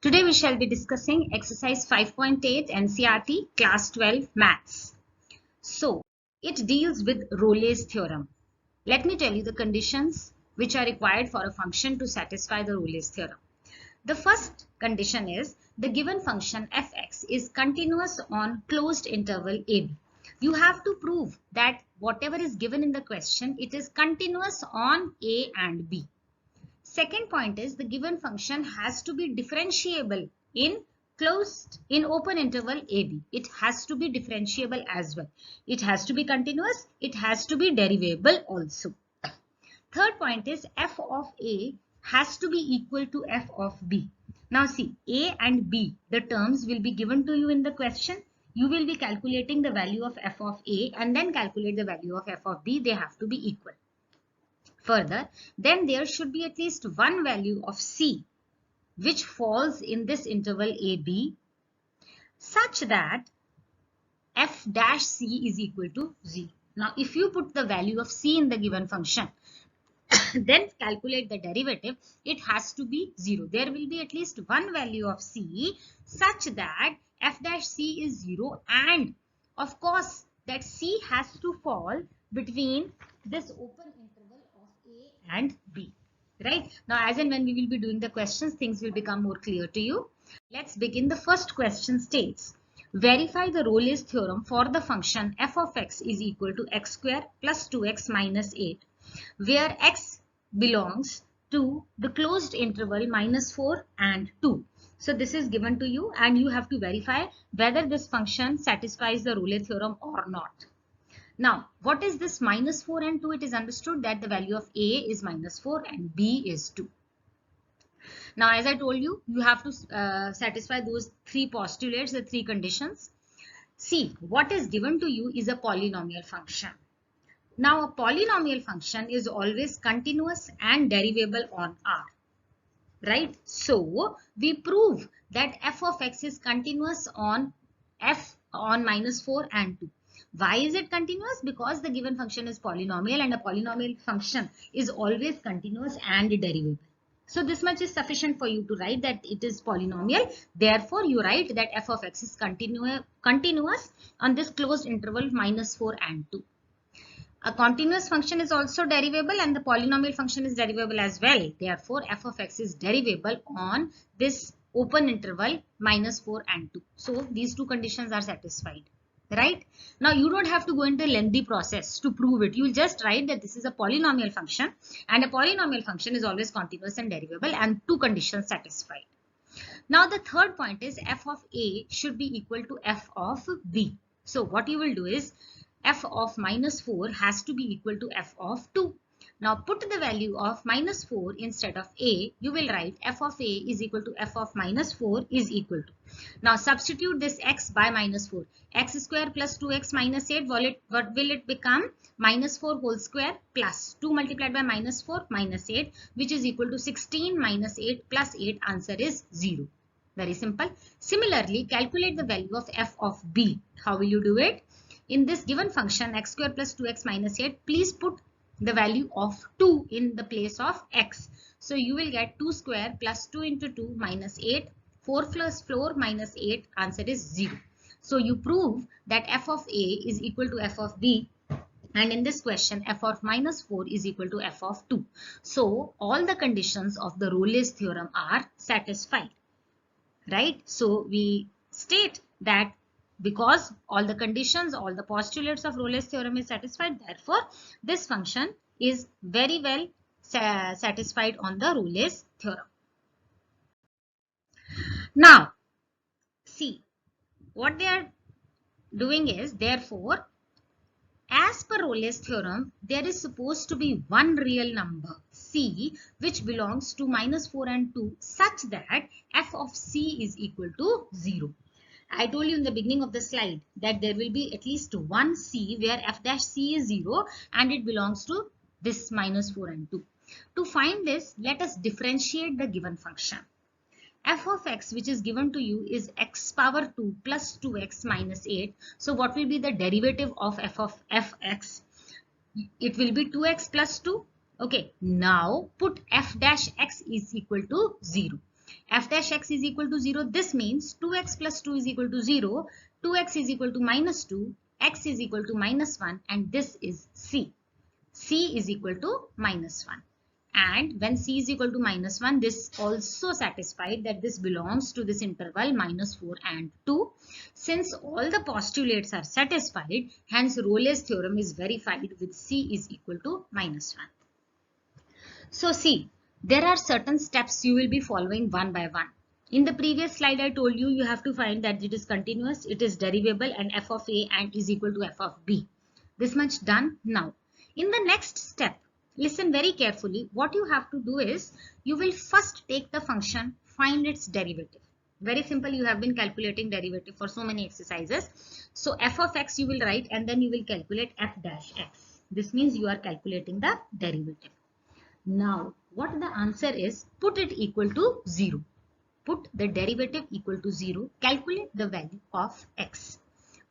Today we shall be discussing exercise 5.8 Ncert class 12 maths. So it deals with Rolle's theorem. Let me tell you the conditions which are required for a function to satisfy the Rolle's theorem. The first condition is the given function fx is continuous on closed interval ab. You have to prove that whatever is given in the question, it is continuous on a and b. Second point is the given function has to be differentiable in open interval AB. It has to be differentiable as well. It has to be continuous. It has to be derivable also. Third point is f of A has to be equal to f of B. Now see, A and B, the terms will be given to you in the question. You will be calculating the value of f of A and then calculate the value of f of B. They have to be equal. Further, then there should be at least one value of C which falls in this interval AB such that f dash C is equal to 0. Now, if you put the value of C in the given function, then calculate the derivative, it has to be 0. There will be at least one value of C such that f dash C is 0, and of course that C has to fall between this open interval of A and B. Right? Now, as and when we will be doing the questions, things will become more clear to you. Let's begin. The first question states, verify the Rolle's theorem for the function f of x is equal to x square plus 2x minus 8, where x belongs to the closed interval minus 4 and 2. So this is given to you and you have to verify whether this function satisfies the Rolle theorem or not. Now, what is this minus 4 and 2? It is understood that the value of A is minus 4 and B is 2. Now, as I told you, you have to satisfy those three postulates, the three conditions. See, what is given to you is a polynomial function. Now, a polynomial function is always continuous and derivable on R. Right? So, we prove that f of x is continuous on minus 4 and 2. Why is it continuous? Because the given function is polynomial and a polynomial function is always continuous and derivable. So this much is sufficient for you to write that it is polynomial. Therefore, you write that f of x is continuous on this closed interval minus 4 and 2. A continuous function is also derivable and the polynomial function is derivable as well. Therefore, f of x is derivable on this open interval minus 4 and 2. So these two conditions are satisfied. Right? Now, you don't have to go into a lengthy process to prove it. You will just write that this is a polynomial function and a polynomial function is always continuous and derivable and two conditions satisfied. Now, the third point is f of A should be equal to f of B. So, what you will do is f of minus 4 has to be equal to f of 2. Now, put the value of minus 4 instead of A. You will write f of A is equal to f of minus 4 is equal to. Now, substitute this x by minus 4. X square plus 2x minus 8, what will it become? Minus 4 whole square plus 2 multiplied by minus 4 minus 8, which is equal to 16 minus 8 plus 8. Answer is 0. Very simple. Similarly, calculate the value of f of B. How will you do it? In this given function x square plus 2x minus 8, please put the value of 2 in the place of x. So you will get 2 square plus 2 into 2 minus 8. 4 plus 4 minus 8. Answer is 0. So you prove that f of A is equal to f of B. And in this question, f of minus 4 is equal to f of 2. So all the conditions of the Rolle's theorem are satisfied. Right? So we state that because all the conditions, all the postulates of Rolle's theorem is satisfied, therefore this function is very well satisfied on the Rolle's theorem. Now, see, what they are doing is, therefore, as per Rolle's theorem, there is supposed to be one real number C which belongs to minus 4 and 2 such that f of C is equal to 0. I told you in the beginning of the slide that there will be at least one C where f dash C is 0 and it belongs to this minus 4 and 2. To find this, let us differentiate the given function. F of x which is given to you is x power 2 plus 2x minus 8. So what will be the derivative of f of fx? It will be 2x plus 2. Okay, now put f dash x is equal to 0. f dash x is equal to 0. This means 2x plus 2 is equal to 0, 2x is equal to minus 2, x is equal to minus 1, and this is c. C is equal to minus 1. And when c is equal to minus 1, this also satisfied that this belongs to this interval minus 4 and 2. Since all the postulates are satisfied, hence Rolle's theorem is verified with c is equal to minus 1. So see, there are certain steps you will be following one by one. In the previous slide, I told you you have to find that it is continuous, it is derivable, and f of a and is equal to f of b. This much done now. In the next step, listen very carefully. What you have to do is, you will first take the function, find its derivative. Very simple, you have been calculating derivative for so many exercises. So f of x you will write and then you will calculate f dash x. This means you are calculating the derivative. Now, what the answer is, put it equal to 0. Put the derivative equal to 0, calculate the value of x.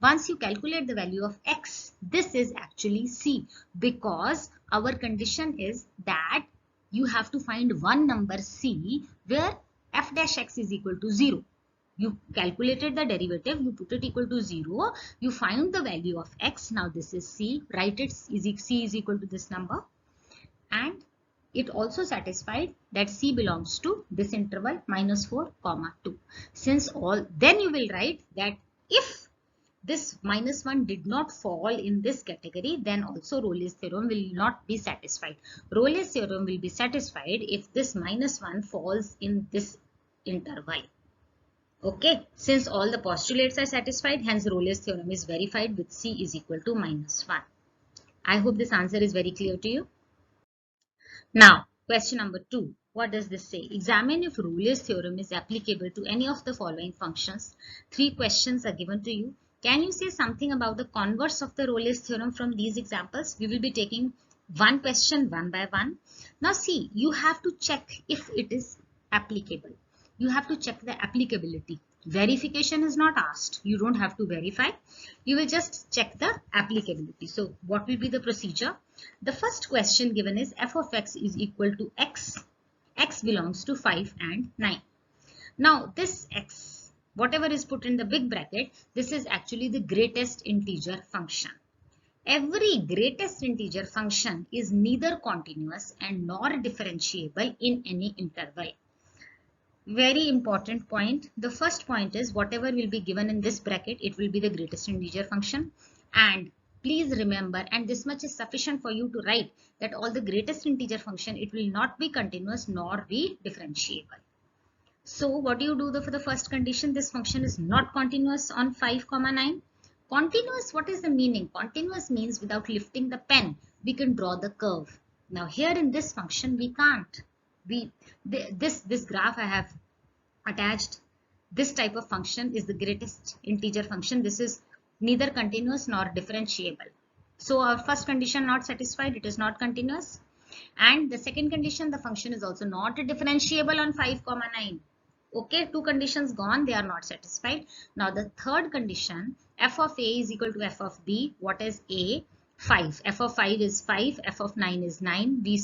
Once you calculate the value of x, this is actually c, because our condition is that you have to find one number c where f dash x is equal to 0. You calculated the derivative, you put it equal to 0, you find the value of x. Now this is c, write it, c is equal to this number, and it also satisfied that c belongs to this interval minus 4, 2. Since all, then you will write that if this minus 1 did not fall in this category, then also Rolle's theorem will not be satisfied. Rolle's theorem will be satisfied if this minus 1 falls in this interval. Okay, since all the postulates are satisfied, hence Rolle's theorem is verified with c is equal to minus 1. I hope this answer is very clear to you. Now, question number 2. What does this say? Examine if Rolle's theorem is applicable to any of the following functions. 3 questions are given to you. Can you say something about the converse of the Rolle's theorem from these examples? We will be taking one question one by one. Now see, you have to check if it is applicable. You have to check the applicability. Verification is not asked. You don't have to verify. You will just check the applicability. So what will be the procedure? The first question given is f of x is equal to x. X belongs to 5 and 9. Now this x, whatever is put in the big bracket, this is actually the greatest integer function. Every greatest integer function is neither continuous and nor differentiable in any interval. Very important point. The first point is whatever will be given in this bracket, it will be the greatest integer function. And please remember, and this much is sufficient for you to write, that all the greatest integer function, it will not be continuous nor be differentiable. So what do you do for the first condition? This function is not continuous on 5, 9. Continuous, what is the meaning? Continuous means without lifting the pen, we can draw the curve. Now here in this function, we can't. This graph I have attached, this type of function is the greatest integer function. This is neither continuous nor differentiable. So our first condition not satisfied, it is not continuous. And the second condition, the function is also not differentiable on 5, 9. Okay, 2 conditions gone, they are not satisfied. Now the third condition, f of a is equal to f of b. What is a? 5. F of 5 is 5, f of 9 is 9. We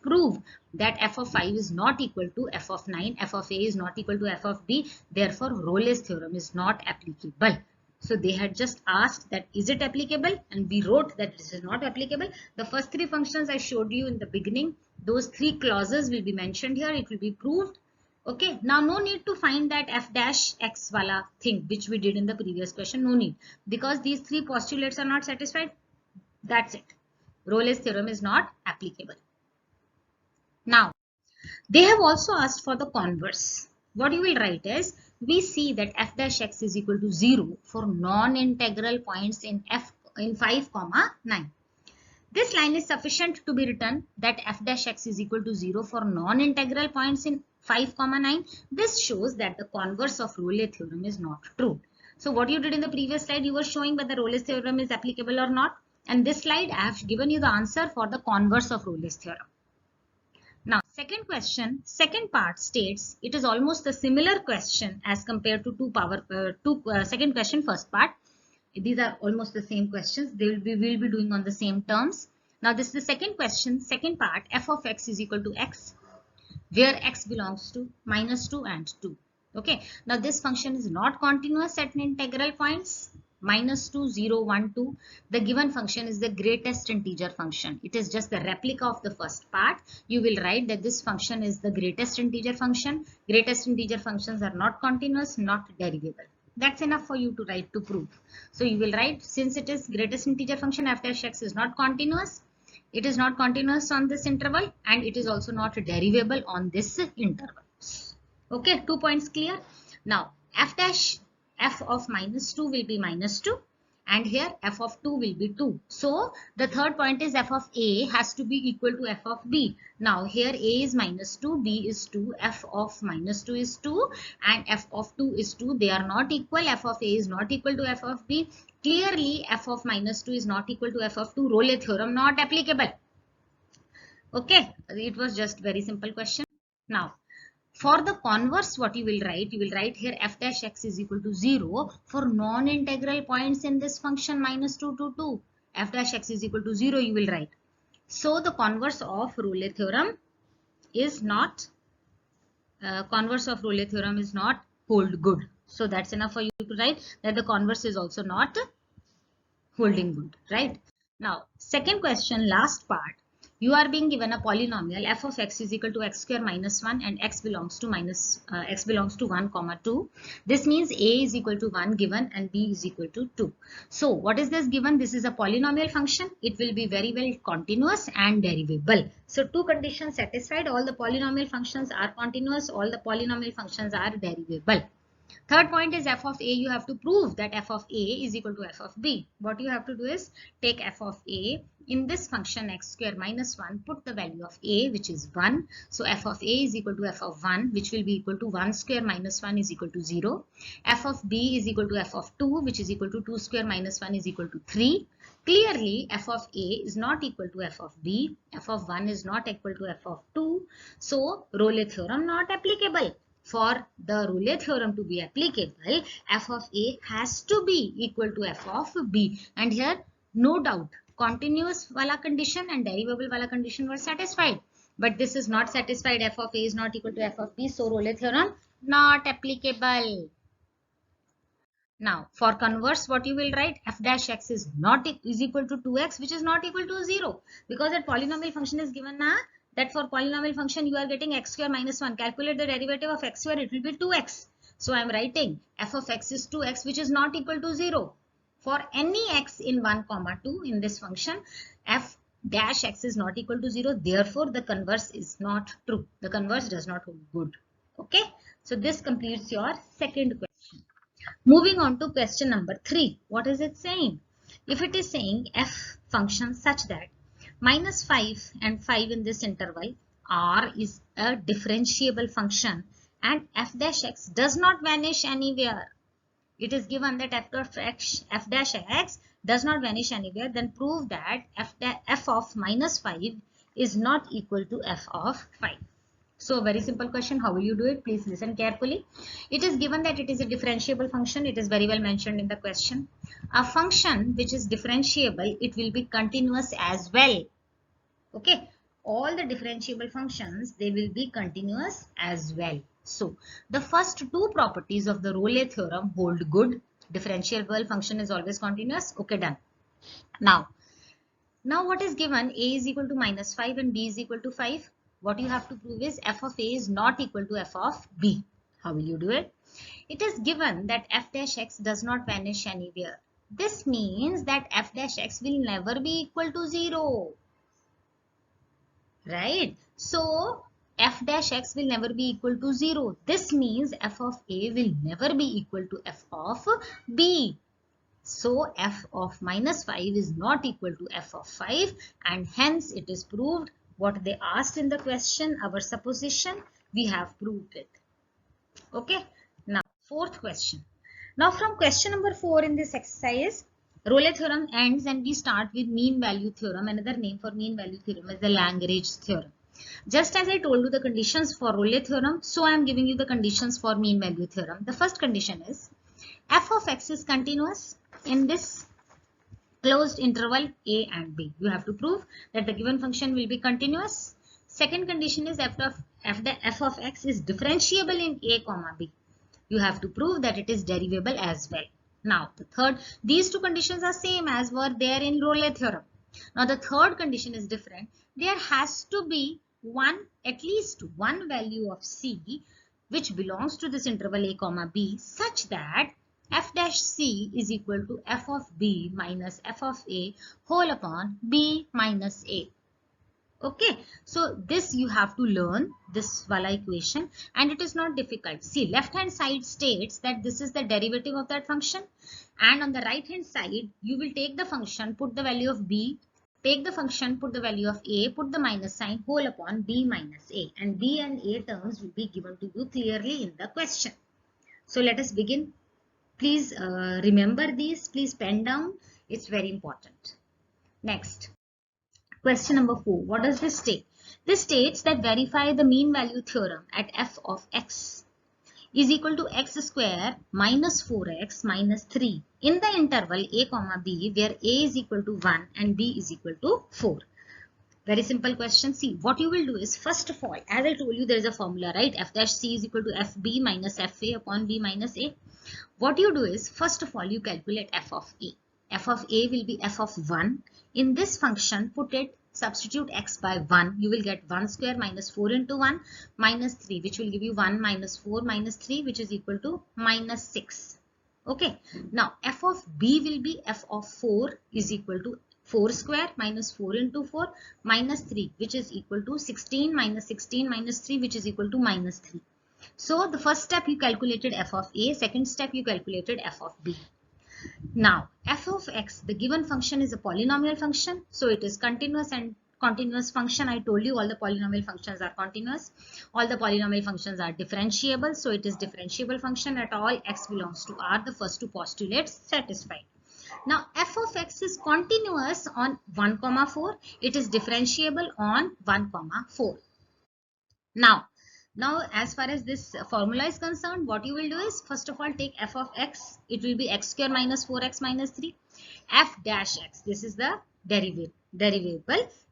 prove that f of 5 is not equal to f of 9, f of a is not equal to f of b. Therefore, Rolle's theorem is not applicable. So they had just asked that is it applicable, and we wrote that this is not applicable. The first 3 functions I showed you in the beginning, those 3 clauses will be mentioned here. It will be proved. Okay, now no need to find that f dash x wala thing which we did in the previous question. No need, because these 3 postulates are not satisfied. That's it. Rolle's theorem is not applicable. Now, they have also asked for the converse. What you will write is, we see that f dash x is equal to 0 for non-integral points in 5, 9. This line is sufficient to be written that f dash x is equal to 0 for non-integral points in 5, 9. This shows that the converse of Rolle's theorem is not true. So what you did in the previous slide, you were showing whether Rolle's theorem is applicable or not. And this slide, I have given you the answer for the converse of Rolle's theorem. Now, second question, second part states it is almost a similar question as compared to second question, first part. These are almost the same questions. We'll be doing on the same terms. Now, this is the second question, second part, f of x is equal to x. where x belongs to -2 and 2. Okay, now this function is not continuous at integral points -2, 0, 1, 2. The given function is the greatest integer function. It is just the replica of the first part. You will write that this function is the greatest integer function. Greatest integer functions are not continuous, not derivable. That's enough for you to write to prove. So you will write, since it is greatest integer function, f dash x is not continuous. It is not continuous on this interval and it is also not derivable on this interval. Okay, 2 points clear. Now f of -2 will be -2 and here f of 2 will be 2. So the third point is f of a has to be equal to f of b. Now here a is -2, b is 2, f of -2 is 2 and f of 2 is 2. They are not equal. F of a is not equal to f of b. Clearly f of -2 is not equal to f of 2. Rolle's theorem not applicable. Okay, it was just very simple question. Now for the converse, what you will write here f dash x is equal to 0 for non-integral points in this function -2 to 2. F dash x is equal to 0 you will write. So the converse of Rolle's theorem is not hold good. So that's enough for you to write that the converse is also not holding good, right? Now second question, last part. You are being given a polynomial f of x is equal to x square minus 1 and x belongs to 1 comma 2. This means a is equal to 1 given and b is equal to 2. So what is this given? This is a polynomial function. It will be very well continuous and derivable. So two conditions satisfied. All the polynomial functions are continuous. All the polynomial functions are derivable. Third point is f of a. You have to prove that f of a is equal to f of b. What you have to do is take f of a in this function x square minus 1, put the value of a which is 1. So f of a is equal to f of 1 which will be equal to 1 square minus 1 is equal to 0. F of b is equal to f of 2 which is equal to 2 square minus 1 is equal to 3. Clearly f of a is not equal to f of b. F of 1 is not equal to f of 2. So Rolle's theorem not applicable. For the Rolle's theorem to be applicable, f of a has to be equal to f of b. And here, no doubt, continuous wala condition and derivable wala condition were satisfied. But this is not satisfied. F of a is not equal to f of b. So Rolle's theorem not applicable. Now, for converse, what you will write? F dash x is equal to 2x, which is not equal to 0. Because that polynomial function is given now. That for polynomial function you are getting x square minus 1. Calculate the derivative of x square, it will be 2x. So I am writing f of x is 2x which is not equal to 0. For any x in 1 comma 2 in this function, f dash x is not equal to 0. Therefore the converse is not true. The converse does not hold good. Okay. So this completes your second question. Moving on to question number 3. What is it saying? If it is saying f function such that -5 and 5 in this interval r is a differentiable function and f dash x does not vanish anywhere. It is given that f dash x does not vanish anywhere, then prove that f of -5 is not equal to f of 5. So very simple question. How will you do it? Please listen carefully. It is given that it is a differentiable function. It is very well mentioned in the question. A function which is differentiable, it will be continuous as well. Okay. All the differentiable functions, they will be continuous as well. So the first two properties of the Rolle's theorem hold good. Differentiable function is always continuous. Okay, done. Now what is given? A is equal to -5 and b is equal to 5. What you have to prove is f of a is not equal to f of b. How will you do it? It is given that f dash x does not vanish anywhere. This means that f dash x will never be equal to 0. Right? So f dash x will never be equal to 0. This means f of a will never be equal to f of b. So f of -5 is not equal to f of 5 and hence it is proved what they asked in the question, our supposition, we have proved it. Okay. Now fourth question. Now from question number 4 in this exercise, Rolle's theorem ends and we start with mean value theorem. Another name for mean value theorem is the Lagrange theorem. Just as I told you the conditions for Rolle's theorem, so I am giving you the conditions for mean value theorem. The first condition is f of x is continuous in this closed interval a and b. You have to prove that the given function will be continuous. Second condition is f of x is differentiable in a comma b. You have to prove that it is derivable as well. Now the third, these two conditions are same as were there in Rolle's theorem. Now the third condition is different. There has to be at least one value of c which belongs to this interval a comma b such that f dash c is equal to f of b minus f of a whole upon b minus a. Okay, so this you have to learn this wala equation, and it is not difficult. See, left hand side states that this is the derivative of that function, and on the right hand side you will take the function, put the value of b, take the function, put the value of a, put the minus sign, whole upon b minus a, and b and a terms will be given to you clearly in the question. So let us begin. Please remember these, please pen down, it's very important. Next. Question number 4. What does this state? This states that verify the mean value theorem at f of x is equal to x square minus 4x minus 3 in the interval a comma b where a is equal to 1 and b is equal to 4. Very simple question. See, what you will do is, first of all, as I told you, there is a formula, right? F dash c is equal to fb minus fa upon b minus a. What you do is, first of all, you calculate f of a. F of a will be f of 1. In this function, substitute x by 1. You will get 1 square minus 4 into 1 minus 3, which will give you 1 minus 4 minus 3, which is equal to minus 6. Okay. Now, f of b will be f of 4 is equal to 4 square minus 4 into 4 minus 3, which is equal to 16 minus 16 minus 3, which is equal to minus 3. So, the first step you calculated f of a, second step you calculated f of b. Now, f of x, the given function is a polynomial function. So, it is continuous and continuous function. I told you all the polynomial functions are continuous. All the polynomial functions are differentiable. So, it is differentiable function at all x belongs to R. The first two postulates satisfied. Now, f of x is continuous on 1, 4. It is differentiable on 1, 4. Now, as far as this formula is concerned, what you will do is, first of all, take f of x. It will be x square minus 4x minus 3. F dash x, this is the derivable.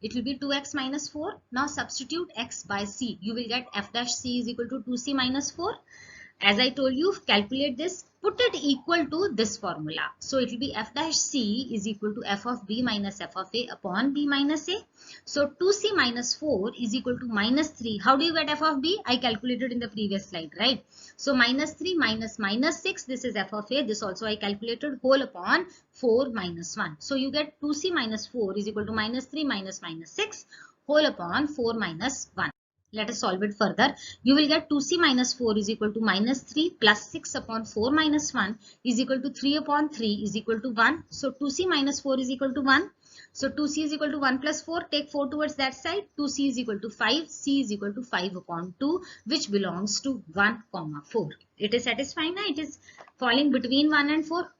It will be 2x minus 4. Now, substitute x by c. You will get f dash c is equal to 2c minus 4. As I told you, calculate this, put it equal to this formula. So, it will be f dash c is equal to f of b minus f of a upon b minus a. So, 2c minus 4 is equal to minus 3. How do you get f of b? I calculated in the previous slide, right? So, minus 3 minus minus 6, this is f of a. This also I calculated, whole upon 4 minus 1. So, you get 2c minus 4 is equal to minus 3 minus minus 6 whole upon 4 minus 1. Let us solve it further. You will get 2c minus 4 is equal to minus 3 plus 6 upon 4 minus 1 is equal to 3 upon 3 is equal to 1. So, 2c minus 4 is equal to 1. So, 2c is equal to 1 plus 4. Take 4 towards that side. 2c is equal to 5. C is equal to 5 upon 2, which belongs to 1, 4. It is satisfying. It is falling between 1 and 4.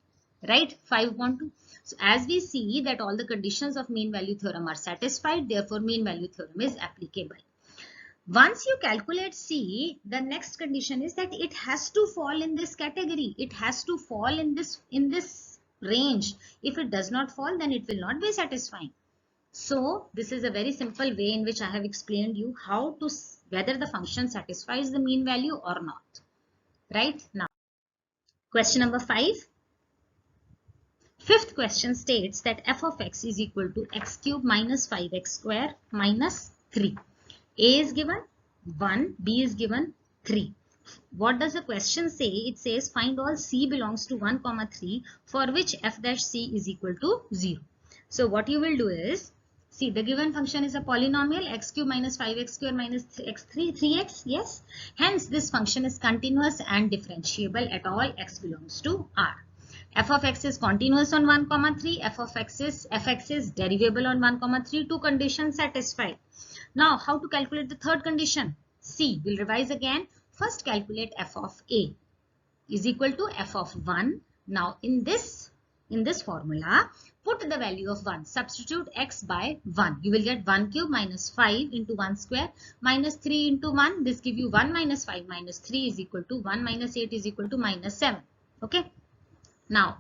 Right? 5 upon 2. So, as we see that all the conditions of mean value theorem are satisfied, therefore, mean value theorem is applicable. Once you calculate C, the next condition is that it has to fall in this category. It has to fall in this range. If it does not fall, then it will not be satisfying. So, this is a very simple way in which I have explained you how to whether the function satisfies the mean value or not. Right? Now, question number 5. Fifth question states that f of x is equal to x cube minus 5x square minus 3. A is given 1, B is given 3. What does the question say? It says find all C belongs to 1, 3 for which f dash C is equal to 0. So what you will do is, see, the given function is a polynomial, x cube minus 5x square minus x3, 3x, yes. Hence, this function is continuous and differentiable at all x belongs to R. F of x is continuous on 1, 3. F of x is derivable on 1, 3. Two conditions satisfied. Now, how to calculate the third condition? C. We'll revise again. First, calculate f of a is equal to f of 1. Now, in this formula, put the value of 1. Substitute x by 1. You will get 1 cube minus 5 into 1 square minus 3 into 1. This gives you 1 minus 5 minus 3 is equal to 1 minus 8 is equal to minus 7. Okay. Now,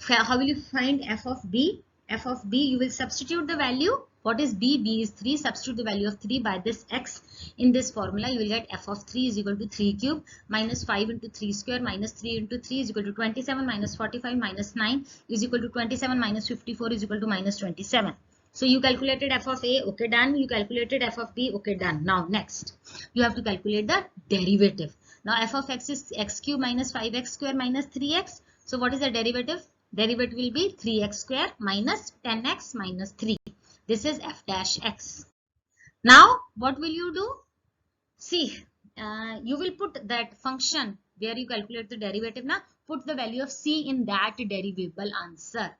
how will you find f of b? F of b, you will substitute the value What is b? B is 3. Substitute the value of 3 by this x in this formula. You will get f of 3 is equal to 3 cube minus 5 into 3 square minus 3 into 3 is equal to 27 minus 45 minus 9 is equal to 27 minus 54 is equal to minus 27. So you calculated f of a, okay, done. You calculated f of b, okay, done. Now next, you have to calculate the derivative. Now f of x is x cube minus 5x square minus 3x. So what is the derivative? Derivative will be 3x square minus 10x minus 3. This is f dash x. Now what will you do? See, you will put that function where you calculate the derivative. Now put the value of c in that derivable answer.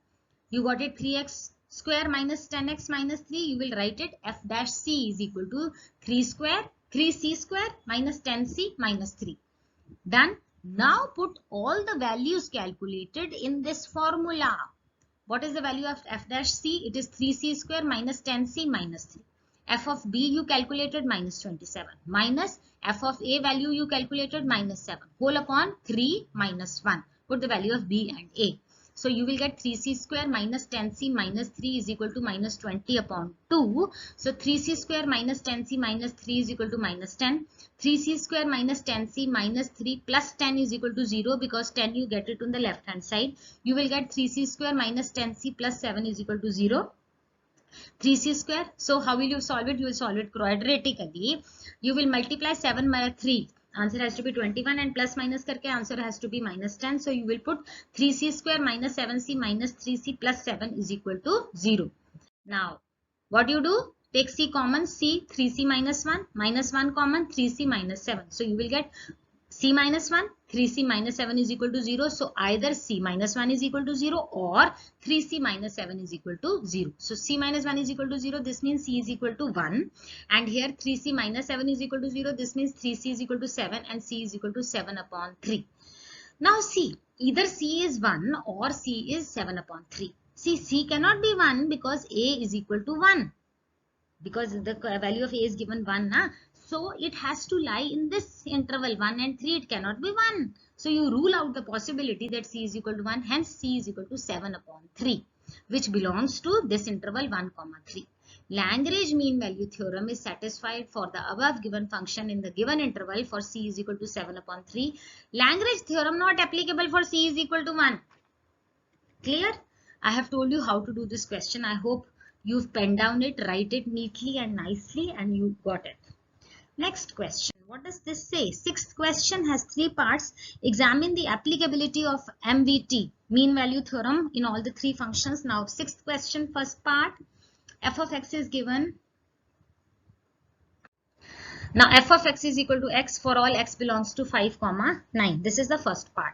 You got it, 3x square minus 10x minus 3. You will write it f dash c is equal to 3c square minus 10c minus 3. Done. Now put all the values calculated in this formula. What is the value of f dash c? It is 3c square minus 10c minus 3. F of b you calculated minus 27 minus f of a value you calculated minus 7 whole upon 3 minus 1. Put the value of b and a. So you will get 3c square minus 10c minus 3 is equal to minus 20 upon 2. So 3c square minus 10c minus 3 is equal to minus 10. 3c square minus 10c minus 3 plus 10 is equal to 0 because 10 you get it on the left hand side. You will get 3c square minus 10c plus 7 is equal to 0. 3c square. So how will you solve it? You will solve it quadratically. You will multiply 7 by 3. Answer has to be 21 and plus minus karke answer has to be minus 10. So you will put 3c square minus 7c minus 3c plus 7 is equal to 0. Now what you do? Take c common, c 3c minus 1 common, 3c minus 7. So you will get c minus 1, 3c minus 7 is equal to 0. So either c minus 1 is equal to 0 or 3c minus 7 is equal to 0. So c minus 1 is equal to 0. This means c is equal to 1. And here 3c minus 7 is equal to 0. This means 3c is equal to 7 and c is equal to 7 upon 3. Now see, either c is 1 or c is 7 upon 3. See, c cannot be 1 because a is equal to 1. Because the value of a is given 1. Na? So it has to lie in this interval 1 and 3. It cannot be 1. So you rule out the possibility that c is equal to 1. Hence c is equal to 7 upon 3, which belongs to this interval 1, 3. Lagrange mean value theorem is satisfied for the above given function in the given interval for c is equal to 7 upon 3. Lagrange theorem not applicable for c is equal to 1. Clear? I have told you how to do this question. I hope you've penned down it, write it neatly and nicely, and you got it. Next question. What does this say? Sixth question has 3 parts. Examine the applicability of MVT, mean value theorem, in all the 3 functions. Now, sixth question, first part. F of x is given. Now, f of x is equal to x for all x belongs to 5, 9. This is the first part.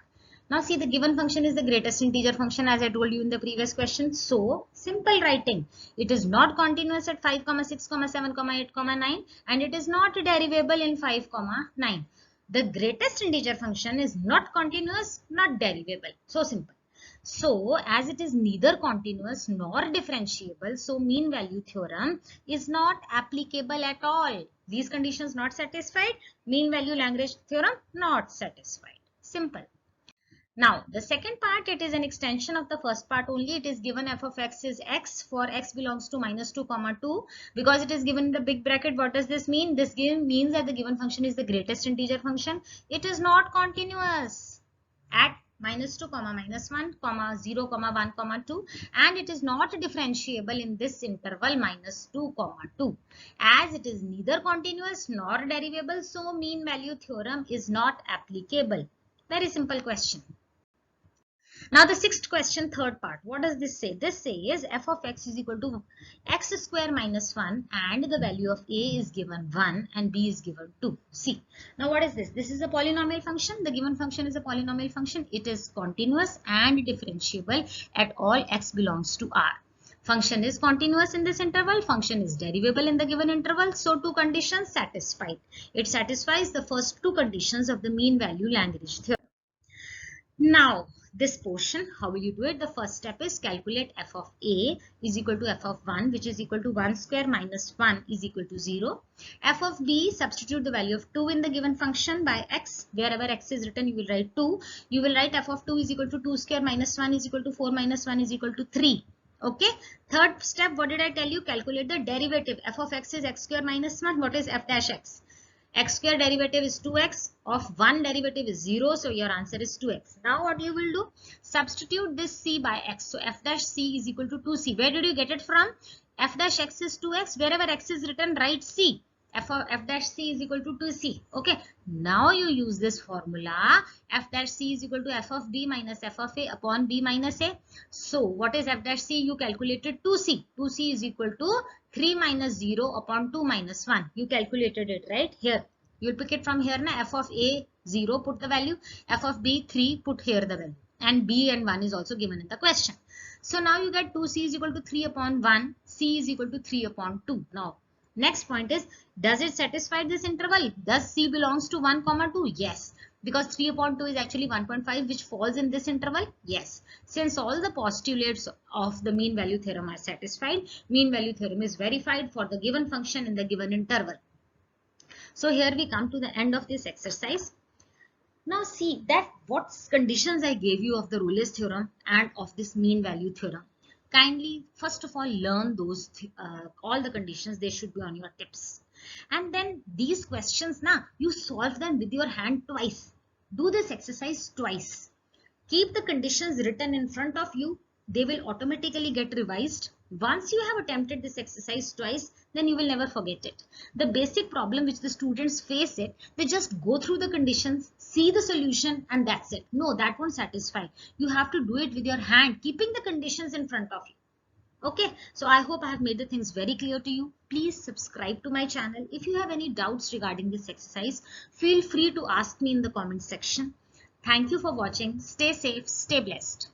Now see, the given function is the greatest integer function as I told you in the previous question. So simple writing. It is not continuous at 5, 6, 7, 8, 9 and it is not derivable in 5, 9. The greatest integer function is not continuous, not derivable. So simple. So as it is neither continuous nor differentiable, so mean value theorem is not applicable at all. These conditions not satisfied, mean value Lagrange theorem not satisfied. Simple. Now, the second part, it is an extension of the first part only. It is given f of x is x for x belongs to minus 2, 2. Because it is given in the big bracket, what does this mean? This means that the given function is the greatest integer function. It is not continuous at minus 2, minus 1, 0, 1, 2. And it is not differentiable in this interval minus 2, 2. As it is neither continuous nor derivable, so mean value theorem is not applicable. Very simple question. Now the sixth question, third part. What does this say? This says f of x is equal to x square minus 1 and the value of a is given 1 and b is given 2. See. Now what is this? This is a polynomial function. The given function is a polynomial function. It is continuous and differentiable at all x belongs to R. Function is continuous in this interval. Function is derivable in the given interval. So 2 conditions satisfied. It satisfies the first 2 conditions of the mean value Lagrange theorem. Now, this portion, how will you do it? The first step is calculate f of a is equal to f of 1, which is equal to 1 square minus 1 is equal to 0. F of b, substitute the value of 2 in the given function by x. Wherever x is written, you will write 2. You will write f of 2 is equal to 2 square minus 1 is equal to 4 minus 1 is equal to 3. Okay. Third step, what did I tell you? Calculate the derivative. F of x is x square minus 1. What is f dash x? X square derivative is 2x. Of 1 derivative is 0. So your answer is 2x. Now what you will do? Substitute this c by x. So f dash c is equal to 2c. Where did you get it from? F dash x is 2x. Wherever x is written, write c. F dash c is equal to 2c. Okay. Now you use this formula. F dash c is equal to f of b minus f of a upon b minus a. So what is f dash c? You calculated 2c. 2c is equal to 3 minus 0 upon 2 minus 1. You calculated it right here. You'll pick it from here. F of a 0, put the value. F of b 3, put here the value. And b and 1 is also given in the question. So now you get 2c is equal to 3 upon 1. C is equal to 3 upon 2. Now next point is, does it satisfy this interval? Does c belongs to 1 comma 2? Yes. Because 3 upon 2 is actually 1.5, which falls in this interval? Yes. Since all the postulates of the mean value theorem are satisfied, mean value theorem is verified for the given function in the given interval. So here we come to the end of this exercise. Now see that what conditions I gave you of the Rolle's theorem and of this mean value theorem. Kindly first of all learn those all the conditions. They should be on your tips. And then these questions, you solve them with your hand twice. Do this exercise twice. Keep the conditions written in front of you. They will automatically get revised. Once you have attempted this exercise twice, then you will never forget it. The basic problem which the students face it, they just go through the conditions, see the solution, and that's it. No, that won't satisfy. You have to do it with your hand, keeping the conditions in front of you. Okay, so I hope I have made the things very clear to you. Please subscribe to my channel. If you have any doubts regarding this exercise, feel free to ask me in the comment section. Thank you for watching. Stay safe, stay blessed.